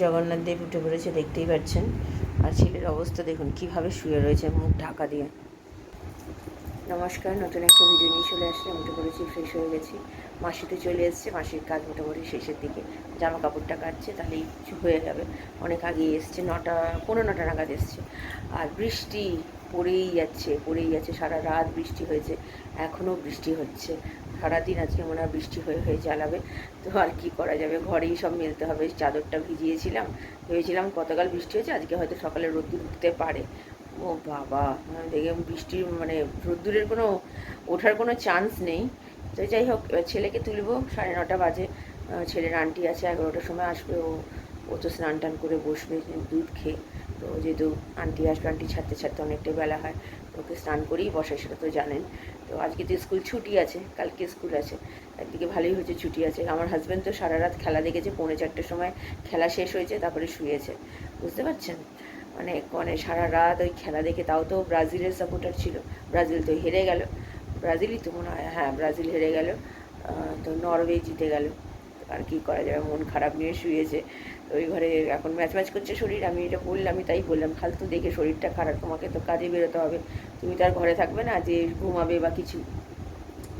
জগন্নাথ দেব উঠে পড়েছে, দেখতেই পাচ্ছেন। আর ছেলের অবস্থা দেখুন কীভাবে শুয়ে রয়েছে মুখ ঢাকা দিয়ে। নমস্কার, নতুন একটা ভিডিও নিয়ে চলে আসলাম। উঠে পড়েছি, ফ্রেশ হয়ে গেছি। মাসি তো চলে এসছে, মাসির কাজ মোটামুটি শেষের দিকে। জামা কাপড়টা কাটছে, তাহলেই কিছু হয়ে যাবে। অনেক আগে এসছে, 9টা 9:15 নাগাদ এসছে। আর বৃষ্টি পড়েই যাচ্ছে, সারা রাত বৃষ্টি হয়েছে, এখনও বৃষ্টি হচ্ছে। সারাদিন আজকে মনে হয় বৃষ্টি হয়ে হয়ে জ্বালাবে। তো আর কি করা যাবে, ঘরেই সব মেলতে হবে। চাদরটা ভিজিয়েছিলাম, ভেবেছিলাম গতকাল বৃষ্টি হয়েছে, আজকে হয়তো সকালে রোদ্দুর উঠতে পারে। ও বাবা, দেখে বৃষ্টির মানে রোদ্দুরের কোনো ওঠার কোনো চান্স নেই। তো যাই হোক, ছেলেকে তুলবো, 9:30 বাজে। ছেলের আন্টি আছে, 11টার সময় আসবে। ও তো স্নান টান করে বসবে দুধ খেয়ে। তো যেহেতু আন্টি আসবে, আন্টি ছাড়তে ছাড়তে অনেকটাই বেলা হয়, ওকে স্নান করেই বসে, সেটা তো জানেন। তো আজকে তো স্কুল ছুটি আছে, কালকে স্কুল আছে। একদিকে ভালোই হয়েছে ছুটি আছে। আমার হাজব্যান্ড তো সারা রাত খেলা দেখেছে, 3:45টার সময় খেলা শেষ হয়েছে, তারপরে শুয়েছে। বুঝতে পারছেন, মানে সারা রাত ওই খেলা দেখে। তাও তো ব্রাজিলের সাপোর্টার ছিল, ব্রাজিল তো হেরে গেল। ব্রাজিলই তো মনে হয়, হ্যাঁ ব্রাজিল হেরে গেল। তো নরওয়ে জিতে গেল। আর কি করা যাবে, মন খারাপ নিয়ে শুয়েছে। তো ওই ঘরে এখন ম্যাচ করছে শরীর। আমি এটা বললামই, তাই বললাম, ফালতু দেখে শরীরটা খারাপ, তোমাকে তো কাজে বেরোতে হবে, তুমি তো আর ঘরে থাকবে না যে ঘুমাবে বা কিছু।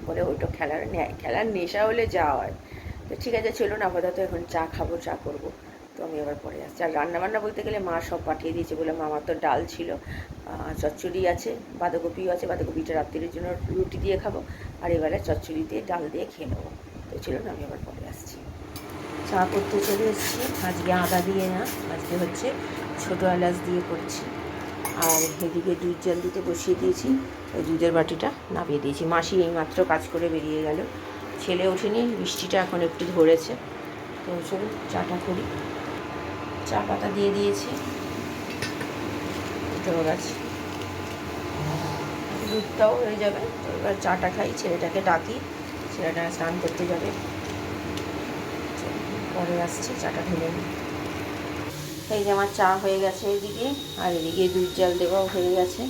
বলে ওইটা খেলার নেশা হলে যা হয়। তো ঠিক আছে, চলুন আপাতত এখন চা খাবো, চা করবো। তো আমি আবার পরে আসছি। আর রান্নাবান্না বলতে গেলে মা সব পাঠিয়ে দিয়েছে। বললাম আমার তো ডাল ছিল, চচ্চড়ি আছে, বাঁধাকপিও আছে। বাঁধাকপিটা রাত্রির জন্য রুটি দিয়ে খাবো, আর এবারে চচ্চড়ি দিয়ে ডাল দিয়ে খেয়ে নেবো। তো চলুন আমি আবার পরে আসছি। চা করতে চলে এসেছি। আজকে আদা দিয়ে না, আজকে হচ্ছে ছোটো এলাচ দিয়ে করছি। আর এদিকে দুধ জল দিতে বসিয়ে দিয়েছি, ওই দুধের বাটিটা নামিয়ে দিয়েছি। মাসি এইমাত্র কাজ করে বেরিয়ে গেল, ছেলে ওঠেনি, বৃষ্টিটা এখন একটু ধরেছে। তো চলুন চাটা করি। চা পাতা দিয়ে দিয়েছি, উঠে গেছে, দুধটাও হয়ে যাবে। তো এবার চাটা খাই, ছেলেটাকে ডাকি, ছেলেটা স্নান করতে যাবে, পরে আসছি, চাটা ঢেলে নিই। এই যে আমার চা হয়ে গেছে এদিকে, আর এদিকে দুধ জল দেওয়াও হয়ে গেছে।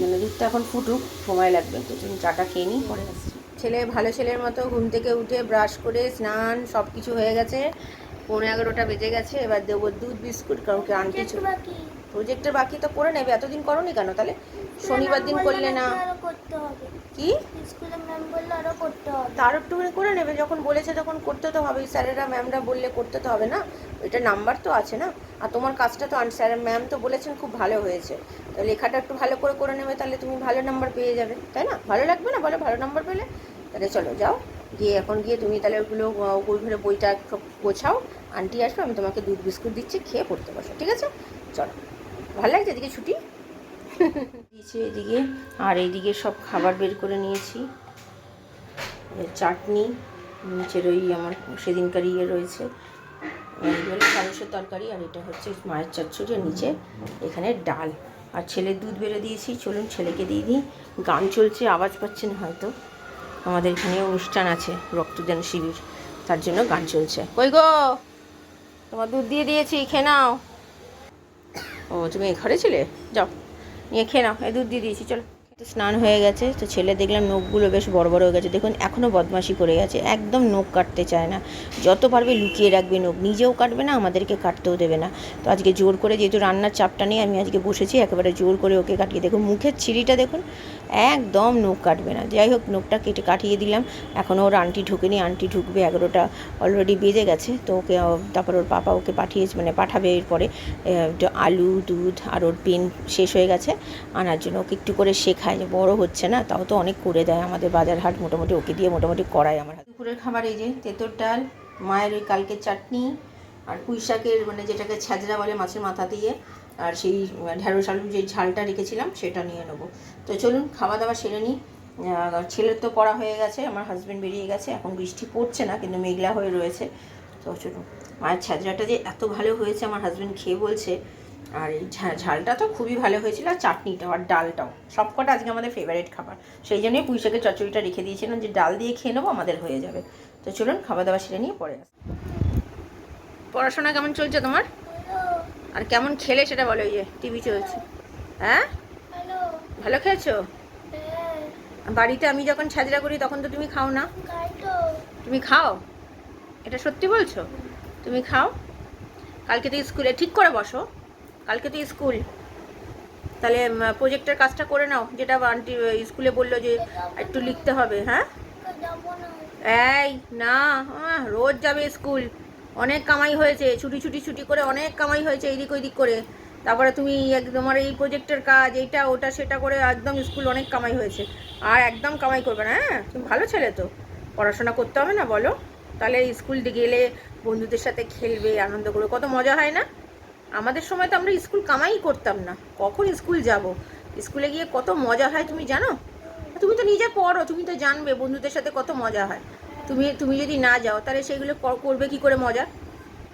মানে দুধটা এখন ফুটুক, সময় লাগবে। তো তুমি চাটা খেয়ে নিই, পরে আসছি। ছেলে ভালো ছেলের মতো ঘুম থেকে উঠে ব্রাশ করে স্নান সব কিছু হয়ে গেছে। 11:15 বেজে গেছে। এবার দেবো দুধ বিস্কুট, কাউকে আনতে প্রজেক্টের বাকি তো করে নেবে। এতদিন করোনি কেন তাহলে? শনিবার দিন করলে না? কি তার একটুখানি করে নেবে, যখন বলেছে তখন করতে তো হবে। স্যারেরা ম্যামরা বললে করতে তো হবে না? এটা নাম্বার তো আছে না। আর তোমার কাজটা তো স্যার ম্যাম তো বলেছেন খুব ভালো হয়েছে। তো লেখাটা একটু ভালো করে নেবে, তাহলে তুমি ভালো নাম্বার পেয়ে যাবে, তাই না? ভালো লাগবে না বলো, ভালো নাম্বার পেলে? তাহলে চলো যাও, গিয়ে এখন গিয়ে তুমি তাহলে ওগুলো ওই ঘরে বইটা সব গোছাও। আন্টি আসবে, আমি তোমাকে দুধ বিস্কুট দিচ্ছি, খেয়ে পড়তে বসো, ঠিক আছে? চলো, ভালো লাগছে এদিকে ছুটি দিয়েছে এদিকে। আর এইদিকে সব খাবার বের করে নিয়েছি। চাটনি, নিচের ওই আমার সেদিনকার ইয়ে রয়েছে, ঢ্যাঁড়সের তরকারি, আর এটা হচ্ছে মায়ের চচ্চড়ি, আর নিচে এখানে ডাল। আর ছেলের দুধ বেড়ে দিয়েছি। চলুন ছেলেকে দিয়ে দিই। গান চলছে, আওয়াজ পাচ্ছেন হয়তো। আমাদের এখানে অনুষ্ঠান আছে, রক্তদান শিবির, তার জন্য গান চলছে। কই গো, তোমার দুধ দিয়ে দিয়েছি, খেয়ে নাও। ও তুমি এই ঘরে ছিলে, যাও নিয়ে খেয়ে নাও, এই দুধ দিয়ে দিয়েছি, চলো। তো স্নান হয়ে গেছে। তো ছেলে দেখলাম নখগুলো বেশ বড় বড় হয়ে গেছে, দেখুন এখনও বদমাশি করে গেছে, একদম নখ কাটতে চায় না। যত পারবে লুকিয়ে রাখবে নখ, নিজেও কাটবে না, আমাদেরকে কাটতেও দেবে না। তো আজকে জোর করে, যেহেতু রান্নার চাপটা নেই, আমি আজকে বসেছি, একেবারে জোর করে ওকে কাটিয়ে, দেখুন মুখের ছিঁড়িটা দেখুন, একদম নখ কাটবে না। যাই হোক, নখটা কেটে কাটিয়ে দিলাম। এখনও ওর আন্টি ঢুকেনি, আন্টি ঢুকবে, 11টা অলরেডি বেজে গেছে। তো ওকে তারপর ওর পাপা ওকে পাঠিয়েছে, মানে পাঠাবে এরপরে। আলু, দুধ আর ওর পেন শেষ হয়ে গেছে আনার জন্য। ওকে একটু করে শেখায়, যে বড় হচ্ছে না, তাও তো অনেক করে দেয় আমাদের বাজার হাট, মোটামুটি ওকে দিয়ে মোটামুটি করায় আমার। দুপুরের খাবার এই যে তেঁতুর ডাল, মায়ের ওই কালকের চাটনি, আর পুঁই শাকের মানে যেটাকে ছ্যাঁচড়া বলে মাছের মাথা দিয়ে, আর সেই ঢ্যাঁড়স আলু যে ঝালটা রেখেছিলাম সেটা নিয়ে নেবো। তো চলুন খাওয়া দাওয়া সেরে নিই। ছেলের তো পড়া হয়ে গেছে, আমার হাজব্যান্ড বেরিয়ে গেছে, এখন বৃষ্টি পড়ছে না কিন্তু মেঘলা হয়ে রয়েছে। তো চলুন, মায়ের ছ্যাঁচড়াটা যে এত ভালো হয়েছে আমার হাজব্যান্ড খেয়ে বলছে। আর এই ঝালটা তো খুবই ভালো হয়েছিল, আর চাটনিটাও আর ডালটাও, সবকটা আজকে আমাদের ফেভারিট খাবার। সেই জন্যই পুঁই শাকের চচ্চড়িটা রেখে দিয়েছিলাম, যে ডাল দিয়ে খেয়ে নেবো, আমাদের হয়ে যাবে। তো চলুন খাওয়া দাওয়া সেরে নিয়ে পরে আসি। পড়াশোনা কেমন চলছে তোমার? আর কেমন খেলে সেটা বলো। এই যে টিভি চলছে। হ্যাঁ, ভালো খেয়েছো? বাড়িতে আমি যখন ছ্যাঁচড়া করি তখন তো তুমি খাও না। তুমি খাও, এটা সত্যি বলছো? তুমি খাও? কালকে তো স্কুলে ঠিক করে বসো, কালকে তো স্কুল। তাহলে প্রজেক্টের কাজটা করে নাও, যেটা আন্টি স্কুলে বললো যে একটু লিখতে হবে। হ্যাঁ এই না, রোজ যাবে স্কুল, অনেক কামাই হয়েছে, ছুটি ছুটি ছুটি করে অনেক কামাই হয়েছে এইদিক ওইদিক করে। তারপরে তুমি তোমার এই প্রজেক্টের কাজ এইটা ওটা সেটা করে একদম স্কুল অনেক কামাই হয়েছে। আর একদম কামাই করবে না, হ্যাঁ তুমি ভালো ছেলে তো, পড়াশোনা করতে হবে না বলো? তাহলে স্কুল গেলে বন্ধুদের সাথে খেলবে, আনন্দ করবে, কত মজা হয় না? আমাদের সময় তো আমরা স্কুল কামাই করতাম না, কখন স্কুল যাব? স্কুলে গিয়ে কত মজা হয় তুমি জানো? তুমি তো নিজে পড়ো, তুমি তো জানবে বন্ধুদের সাথে কত মজা হয়। তুমি তুমি যদি না যাও তাহলে সেগুলো করবে কি করে মজা?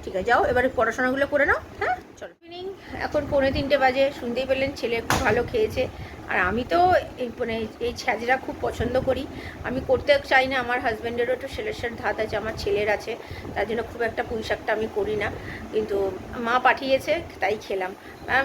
ঠিক আছে, যাও এবারে পড়াশোনাগুলো করে নাও। হ্যাঁ চলো। ইভিনিং এখন 2:45 বাজে, শুনতেই পেলেন ছেলে খুব ভালো খেয়েছে। আর আমি তো মানে এই ছ্যাঁচড়া খুব পছন্দ করি, আমি করতে চাই না। আমার হাজব্যান্ডেরও একটু সেলের ধাত আছে, আমার ছেলের আছে, তার জন্য খুব একটা পুঁই শাকটা আমি করি না, কিন্তু মা পাঠিয়েছে তাই খেলাম।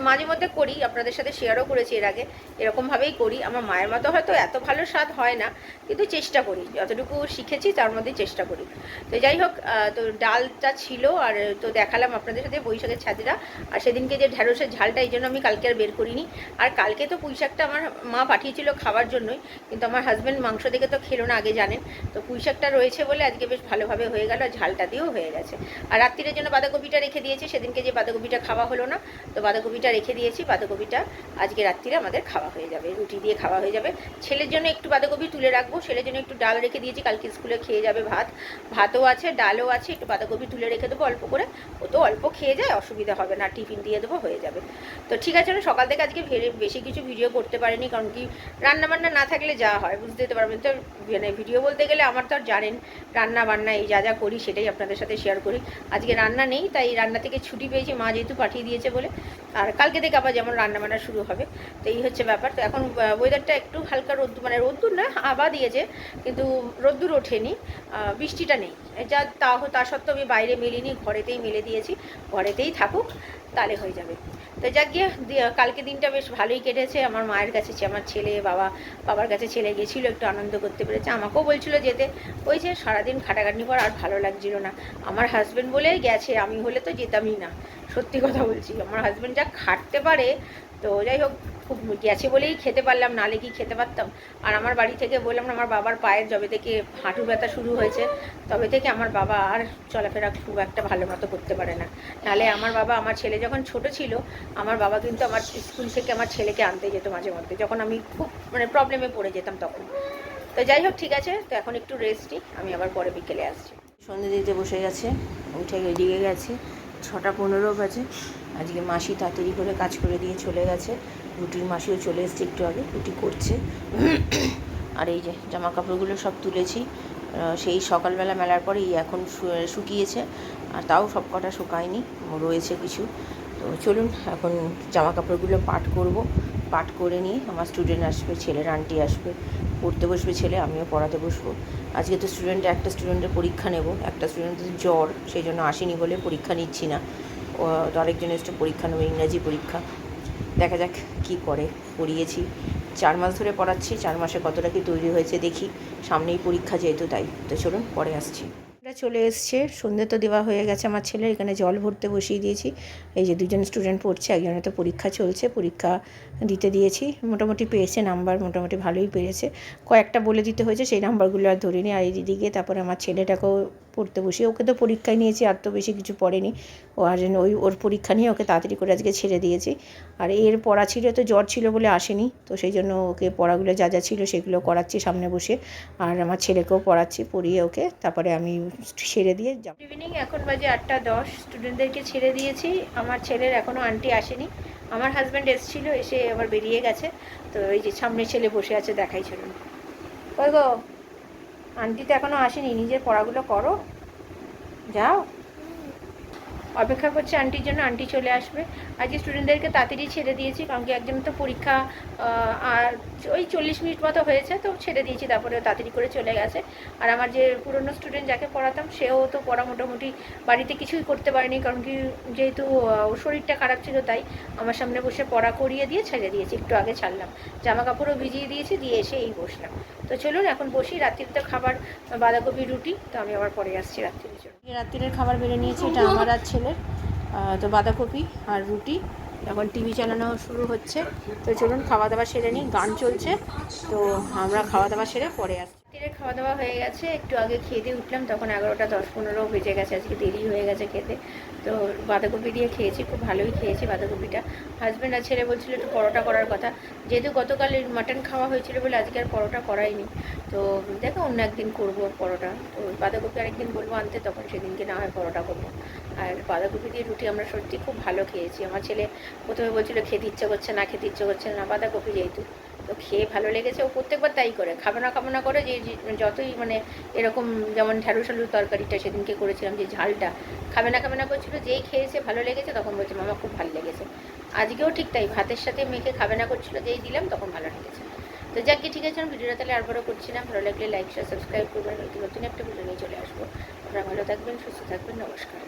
মাঝে মধ্যে করি, আপনাদের সাথে শেয়ারও করেছি এর আগে, এরকমভাবেই করি। আমার মায়ের মতো হয়তো এত ভালো স্বাদ হয় না, কিন্তু চেষ্টা করি, যতটুকু শিখেছি তার মধ্যেই চেষ্টা করি। তো যাই হোক, তো ডালটা ছিল, আর তো দেখালাম আপনাদের সাথে বৈশাখের ছ্যাঁচড়া। আর সেদিনকে যে ঢ্যাঁড়সের ঝালটা, এই জন্য আমি কালকে আর বের করিনি। আর কালকে তো পুঁই শাকটা আমার মা পাঠিয়েছিল খাওয়ার জন্যই, কিন্তু আমার হাজব্যান্ড মাংস দেখে তো খেলো না, আগে জানেন তো। পুঁই শাকটা রয়েছে বলে আজকে বেশ ভালোভাবে হয়ে গেল, ঝালটা দিয়েও হয়ে গেছে। আর রাত্রির জন্য বাঁধাকপিটা রেখে দিয়েছি, সেদিনকে যে বাঁধাকপিটা খাওয়া হলো না, তো বাঁধাকপিটা রেখে দিয়েছি। বাঁধাকপিটা আজকে রাত্রিরে আমাদের খাওয়া হয়ে যাবে, রুটি দিয়ে খাওয়া হয়ে যাবে। ছেলের জন্য একটু বাঁধাকপি তুলে রাখবো, ছেলের জন্য একটু ডাল রেখে দিয়েছি, কালকে স্কুলে খেয়ে যাবে ভাত, ভাতও আছে ডালও আছে, একটু বাঁধাকপি তুলে রেখে দেবো অল্প করে, ও তো অল্প খেয়ে যায়, অসুবিধা হবে না, টিফিন দিয়ে দেবো, হয়ে যাবে। তো ঠিক আছে, আমি সকাল থেকে আজকে বেশি কিছু ভিডিও করতে পারিনি, কারণ কি রান্নাবান্না না থাকলে যা হয় বুঝতে পারবেন তো। মানে ভিডিও বলতে গেলে আমার তো আর জানেন রান্না বান্না এই যা যা করি সেটাই আপনাদের সাথে শেয়ার করি। আজকে রান্না নেই, তাই রান্না থেকে ছুটি পেয়েছি, মা যেহেতু পাঠিয়ে দিয়েছে বলে। আর কালকে থেকে আবার যেমন রান্নাবান্না শুরু হবে, তো এই হচ্ছে ব্যাপার। তো এখন ওয়েদারটা একটু হালকা রোদ্দুর, মানে রোদ্দুর না আবা দিয়েছে, কিন্তু রোদ্দুর ওঠেনি, বৃষ্টিটা নেই। যা তা সত্ত্বেও আমি বাইরে মেলিনি, ঘরেতেই মেলে দিয়েছি, ঘরেতেই থাকুক, তাহলে হয়ে যাবে। তো যাক গিয়ে কালকে দিনটা বেশ ভালোই কেটেছে। আমার মায়ের কাছে আমার ছেলে, বাবার কাছে ছেলে গেছিলো, একটু আনন্দ করতে পেরেছে, আমাকেও বলছিল যেতে। ওই যে সারাদিন খাটাখাটনি পর আর ভালো লাগছিল না। আমার হাজব্যান্ড বলেই গেছে, আমি হলে তো যেতামই না, সত্যি কথা বলছি। আমার হাজব্যান্ড যা খাটতে পারে, তো যাই হোক, খুব গেছে বলেই খেতে পারলাম, নাহলে কি খেতে পারতাম? আর আমার বাড়ি থেকে বললাম না, আমার বাবার পায়ের যবে থেকে হাঁটু ব্যথা শুরু হয়েছে, তবে থেকে আমার বাবা আর চলাফেরা খুব একটা ভালো মতো করতে পারে না। নাহলে আমার বাবা, আমার ছেলে যখন ছোট ছিল, আমার বাবা কিন্তু আমার স্কুল থেকে আমার ছেলেকে আনতে যেত মাঝে মধ্যে, যখন আমি খুব মানে প্রবলেমে পড়ে যেতাম তখন। তো যাই হোক, ঠিক আছে, তো এখন একটু রেস্ট নিই, আমি আবার পরে বিকেলে আসছি। সন্ধ্যে দিতে বসে গেছে, উঠে এদিকে গেছে, 6:15 বাজে। আজকে মাসি তাড়াতাড়ি করে কাজ করে দিয়ে চলে গেছে, রুটির মাসিও চলে এসছে একটু আগে, রুটি করছে। আর এই যে জামা কাপড়গুলো সব তুলেছি সেই সকালবেলা মেলার পরেই, এখন শুকিয়েছে, আর তাও সব কটা শুকায়নি, রয়েছে কিছু। তো চলুন এখন জামা কাপড়গুলো পাট করব, পাট করে নিয়ে আমার স্টুডেন্ট আসবে, ছেলের আন্টি আসবে, পড়তে বসবে ছেলে, আমিও পড়াতে বসবো। আজকে তো একটা স্টুডেন্টের পরীক্ষা নেব, একটা স্টুডেন্টের জ্বর, সেই জন্য আসেনি বলে পরীক্ষা নিচ্ছি না। তো আরেকজনের একটু পরীক্ষা নেবো, ইংরাজি পরীক্ষা। দেখা যাক কী করে। পড়িয়েছি 4 মাস ধরে পড়াচ্ছি, 4 মাসে কতটা কি তৈরি হয়েছে দেখি, সামনেই পরীক্ষা যেহেতু, তাই। তো চলুন পরে আসছি। চলে এসছে, সন্ধ্যে তো দেওয়া হয়ে গেছে আমার ছেলের, এখানে জল ভরতে বসিয়ে দিয়েছি। এই যে 2জন স্টুডেন্ট পড়ছে, একজনের তো পরীক্ষা চলছে, পরীক্ষা দিতে দিয়েছি, মোটামুটি পেয়েছে নাম্বার, মোটামুটি ভালোই পেয়েছে। কয়েকটা বলে দিতে হয়েছে, সেই নাম্বারগুলো আর ধরিনি। আর এই দিদিকে, তারপরে আমার ছেলেটাকেও পড়তে বসিয়ে, ওকে তো পরীক্ষায় নিয়েছি, আর তো বেশি কিছু পড়েনি ও, আর ওর পরীক্ষা নিয়ে ওকে তাড়াতাড়ি করে আজকে ছেড়ে দিয়েছি। আর এর পড়া ছিল, তো জ্বর ছিল বলে আসেনি, তো সেই জন্য ওকে পড়াগুলো যা যা ছিল সেগুলো করাচ্ছি সামনে বসে, আর আমার ছেলেকেও পড়াচ্ছি, পড়িয়ে ওকে তারপরে আমি ছেড়ে দিয়ে যাব। ইভিনিং এখন বাজে 8:10, স্টুডেন্টদেরকে ছেড়ে দিয়েছি। আমার ছেলের এখনও আন্টি আসেনি, আমার হাজব্যান্ড এসেছিলো, এসে আবার বেরিয়ে গেছে। তো এই যে সামনে ছেলে বসে আছে, দেখাই চলুন। ওই গো, আন্টি তো এখনও আসেনি, নিজের পড়াগুলো করো, যাও। অপেক্ষা করছে আন্টির জন্য, আন্টি চলে আসবে। আজকে স্টুডেন্টদেরকে তাড়াতাড়ি ছেড়ে দিয়েছি, কারণ কি একজন তো পরীক্ষা আর ওই 40 মিনিট মতো হয়েছে, তো ছেড়ে দিয়েছি, তারপরে তাড়াতাড়ি করে চলে গেছে। আর আমার যে পুরনো স্টুডেন্ট যাকে পড়াতাম, সেও তো পড়া মোটামুটি বাড়িতে কিছুই করতে পারেনি, কারণ কি যেহেতু ওর শরীরটা খারাপ ছিল, তাই আমার সামনে বসে পড়া করিয়ে দিয়ে ছেড়ে দিয়েছি, একটু আগে ছাড়লাম, জামা কাপড়ও ভিজিয়ে দিয়েছি, দিয়ে এসে এই বসলাম। তো চলুন এখন বসি, রাত্রির তো খাবার বাঁধাকপি রুটি, তো আমি আবার পরে আসছি রাত্রির জন্য। রাত্রির খাবার বেড়ে নিয়েছি, এটা আমার আর ছেলের। তো বাঁধাকপি আর রুটি। এখন টিভি চালানো শুরু হচ্ছে। তো চলুন খাওয়া দাওয়া সেরে নিই, গান চলছে। তো আমরা খাওয়া দাওয়া সেরে পরে আসছি। রাত্রে খাওয়া দাওয়া হয়ে গেছে, একটু আগে খেয়ে দিয়ে উঠলাম, তখন 11টা 10-15 বেজে গেছে, আজকে দেরি হয়ে গেছে খেতে। তো বাঁধাকপি দিয়ে খেয়েছি, খুব ভালোই খেয়েছি বাঁধাকপিটা। হাজব্যান্ড আর ছেলে বলছিল একটু পরোটা করার কথা, যেহেতু গতকাল মাটন খাওয়া হয়েছিল বলে আজকে আর পরোটা করাইনি। তো দেখো অন্য একদিন করবো পরোটা। তো বাঁধাকপি আরেকদিন বলবো আনতে, তখন সেদিনকে না হয় পরোটা করবো। আর বাঁধাকপি দিয়ে রুটি আমরা সত্যি খুব ভালো খেয়েছি। আমার ছেলে প্রথমে বলছিল খেতে ইচ্ছে করছে না, খেতে ইচ্ছে করছে না, বাঁধাকপি যেহেতু, তো খেয়ে ভালো লেগেছে। ও প্রত্যেকবার তাই করে, খাবো না করে, যে যতই মানে এরকম, যেমন ঢ্যাঁড়স আলুর তরকারিটা সেদিনকে করেছিলাম, যে ঝালটা খাবে না করছিল, যেই খেয়েছে ভালো লেগেছে তখন বলছে মামা খুব ভালো লেগেছে। আজকেও ঠিক তাই, ভাতের সাথে মেখে খাবে না করছিল, যেই দিলাম তখন ভালো লেগেছে। তো যাকে ঠিক আছে, আমি ভিডিওটা তাহলে আর বড় করছি না। ভালো লাগলে লাইক শেয়ার সাবস্ক্রাইব করবেন, নতুন একটা ভিডিও নিয়ে চলে আসবো। আপনারা ভালো থাকবেন, সুস্থ থাকবেন, নমস্কার।